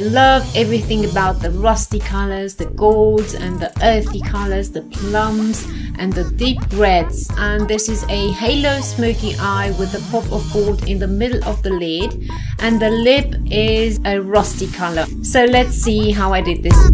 I love everything about the rusty colors, the golds and the earthy colors, the plums and the deep reds. And this is a halo smoky eye with a pop of gold in the middle of the lid, and the lip is a rusty color. So let's see how I did this.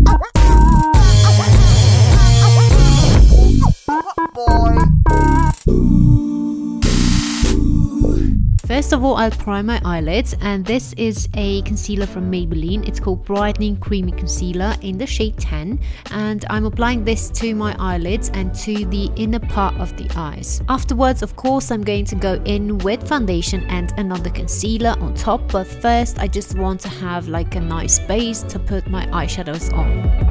First of all, I'll prime my eyelids, and this is a concealer from Maybelline. It's called Brightening Creamy Concealer in the shade 10, and I'm applying this to my eyelids and to the inner part of the eyes. Afterwards, of course, I'm going to go in with foundation and another concealer on top, but first I just want to have like a nice base to put my eyeshadows on.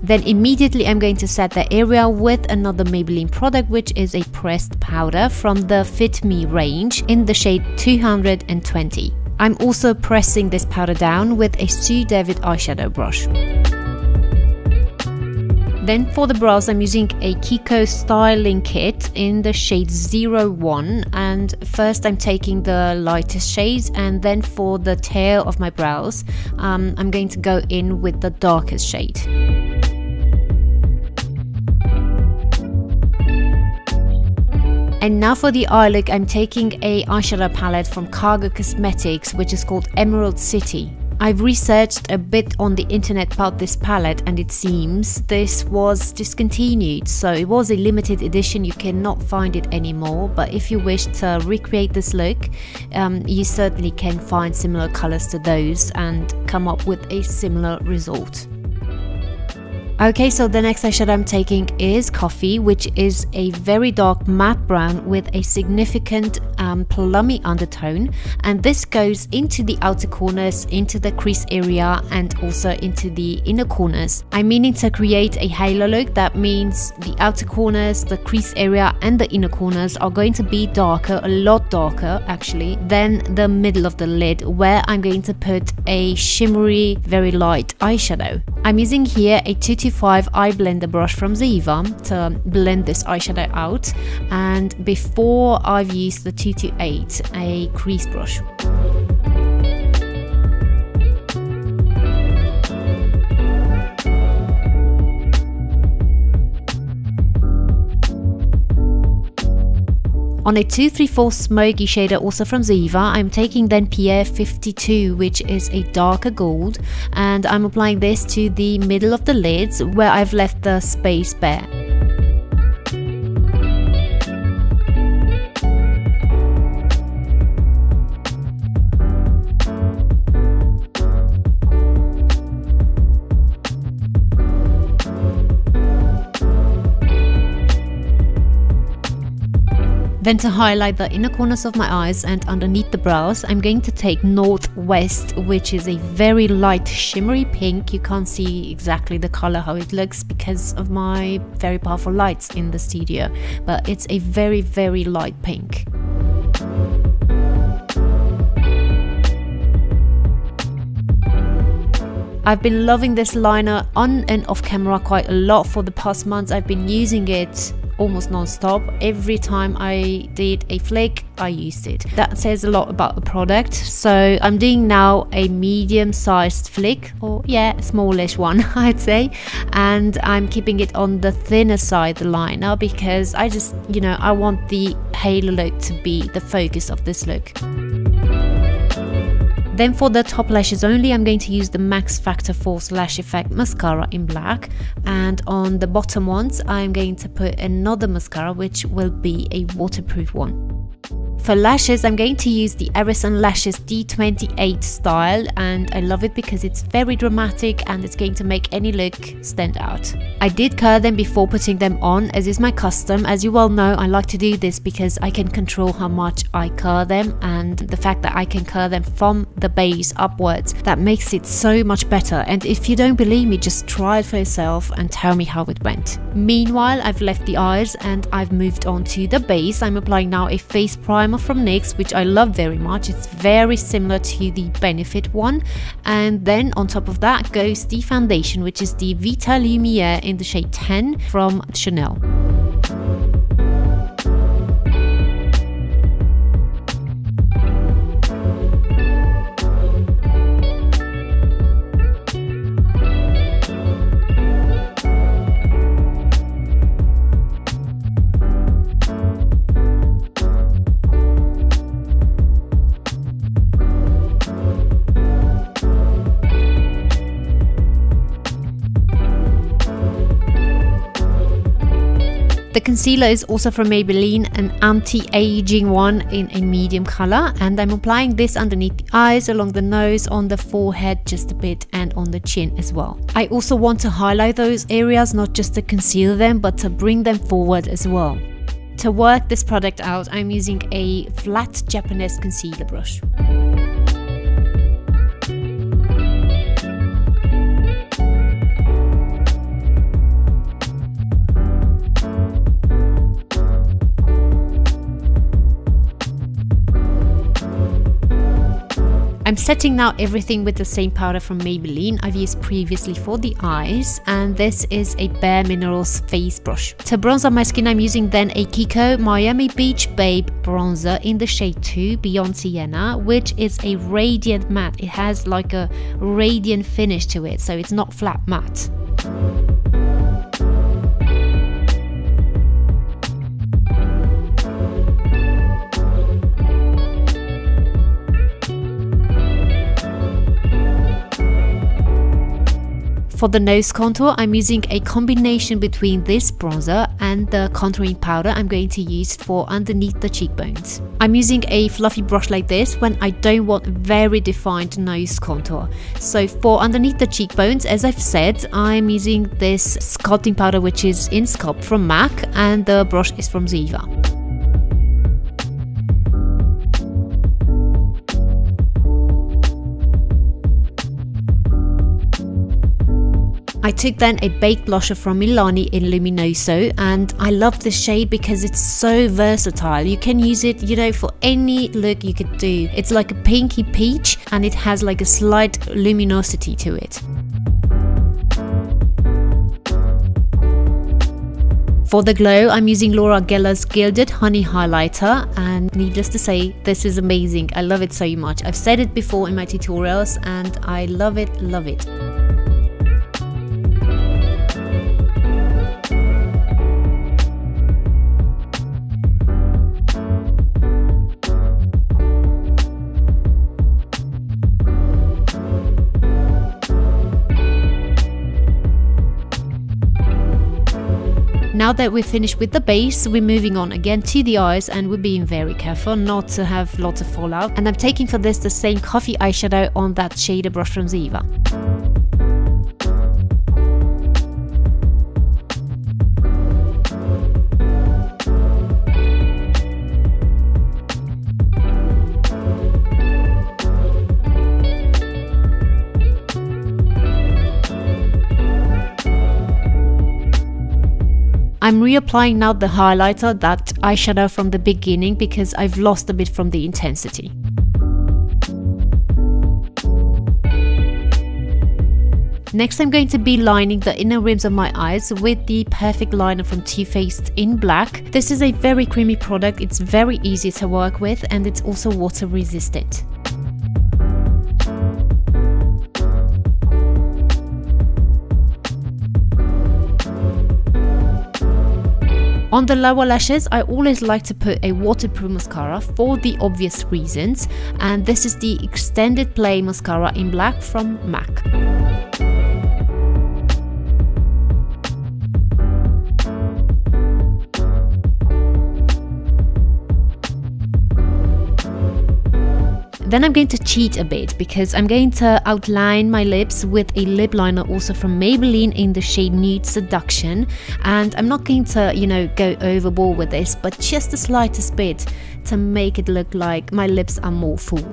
Then immediately I'm going to set the area with another Maybelline product, which is a pressed powder from the Fit Me range in the shade 220. I'm also pressing this powder down with a Sue David eyeshadow brush. Then for the brows, I'm using a Kiko styling kit in the shade 01, and first I'm taking the lightest shades, and then for the tail of my brows I'm going to go in with the darkest shade. And now for the eye look, I'm taking a eyeshadow palette from Cargo Cosmetics, which is called Emerald City. I've researched a bit on the internet about this palette, and it seems this was discontinued, so it was a limited edition. You cannot find it anymore, but if you wish to recreate this look, you certainly can find similar colors to those and come up with a similar result. Okay, so the next eyeshadow I'm taking is Coffee, which is a very dark matte brown with a significant plummy undertone, and this goes into the outer corners, into the crease area, and also into the inner corners. I'm meaning to create a halo look. That means the outer corners, the crease area and the inner corners are going to be darker, a lot darker actually, than the middle of the lid, where I'm going to put a shimmery, very light eyeshadow. I'm using here a 225 eye blender brush from Ziva to blend this eyeshadow out, and before I've used the 228, a crease brush. On a 234 smoky shader also from Ziva, I'm taking then Pierre 52, which is a darker gold, and I'm applying this to the middle of the lids where I've left the space bare. Then to highlight the inner corners of my eyes and underneath the brows, I'm going to take Northwest, which is a very light shimmery pink. You can't see exactly the color how it looks because of my very powerful lights in the studio, but it's a very, very light pink. I've been loving this liner on and off camera quite a lot for the past months. I've been using it almost non-stop. Every time I did a flick, I used it. That says a lot about the product. So I'm doing now a medium-sized flick, or yeah, smallish one I'd say, and I'm keeping it on the thinner side, the liner, because I just, you know, I want the halo look to be the focus of this look. Then for the top lashes only, I'm going to use the Max Factor False Lash Effect mascara in black, and on the bottom ones I'm going to put another mascara, which will be a waterproof one. For lashes, I'm going to use the Artisan Lashes D28 style, and I love it because it's very dramatic and it's going to make any look stand out. I did curl them before putting them on, as is my custom. As you well know, I like to do this because I can control how much I curl them, and the fact that I can curl them from the base upwards, that makes it so much better. And if you don't believe me, just try it for yourself and tell me how it went. Meanwhile, I've left the eyes and I've moved on to the base. I'm applying now a face primer from NYX, which I love very much. It's very similar to the Benefit one, and then on top of that goes the foundation, which is the Vita Lumiere in the shade 10 from Chanel. The concealer is also from Maybelline, an anti-aging one in a medium color, and I'm applying this underneath the eyes, along the nose, on the forehead just a bit, and on the chin as well. I also want to highlight those areas, not just to conceal them, but to bring them forward as well. To work this product out, I'm using a flat Japanese concealer brush. I'm setting now everything with the same powder from Maybelline I've used previously for the eyes, and this is a Bare Minerals face brush. To bronze on my skin, I'm using then a Kiko Miami Beach Babe bronzer in the shade 2 Beyond Sienna, which is a radiant matte. It has like a radiant finish to it, so it's not flat matte. For the nose contour, I'm using a combination between this bronzer and the contouring powder I'm going to use for underneath the cheekbones. I'm using a fluffy brush like this when I don't want very defined nose contour. So for underneath the cheekbones, as I've said, I'm using this sculpting powder which is in Sculpt from MAC, and the brush is from Ziva. I took then a baked blusher from Milani in Luminoso, and I love this shade because it's so versatile. You can use it, you know, for any look you could do. It's like a pinky peach and it has like a slight luminosity to it. For the glow, I'm using Laura Geller's Gilded Honey Highlighter, and needless to say, this is amazing. I love it so much. I've said it before in my tutorials and I love it, love it. Now that we're finished with the base, we're moving on again to the eyes, and we're being very careful not to have lots of fallout. And I'm taking for this the same coffee eyeshadow on that shader brush from Ziva. I'm reapplying now the highlighter, that eyeshadow from the beginning, because I've lost a bit from the intensity. Next, I'm going to be lining the inner rims of my eyes with the Perfect Liner from Too Faced in black. This is a very creamy product, it's very easy to work with, and it's also water resistant. On the lower lashes, I always like to put a waterproof mascara for the obvious reasons, and this is the Extended Play Mascara in black from MAC. Then I'm going to cheat a bit because I'm going to outline my lips with a lip liner also from Maybelline in the shade Nude Seduction, and I'm not going to, you know, go overboard with this, but just the slightest bit to make it look like my lips are more full.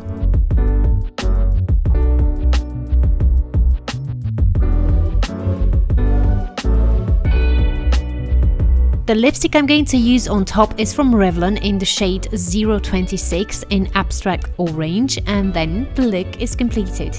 The lipstick I'm going to use on top is from Revlon in the shade 026 in Abstract Orange, and then the look is completed.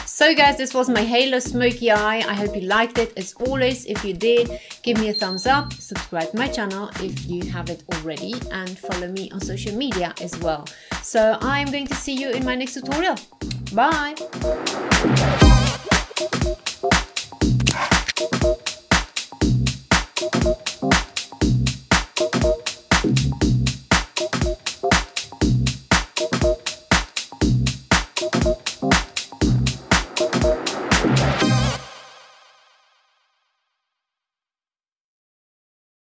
So guys, this was my Halo Smoky Eye. I hope you liked it. As always, if you did, give me a thumbs up, subscribe to my channel if you haven't already, and follow me on social media as well. So I'm going to see you in my next tutorial. Bye!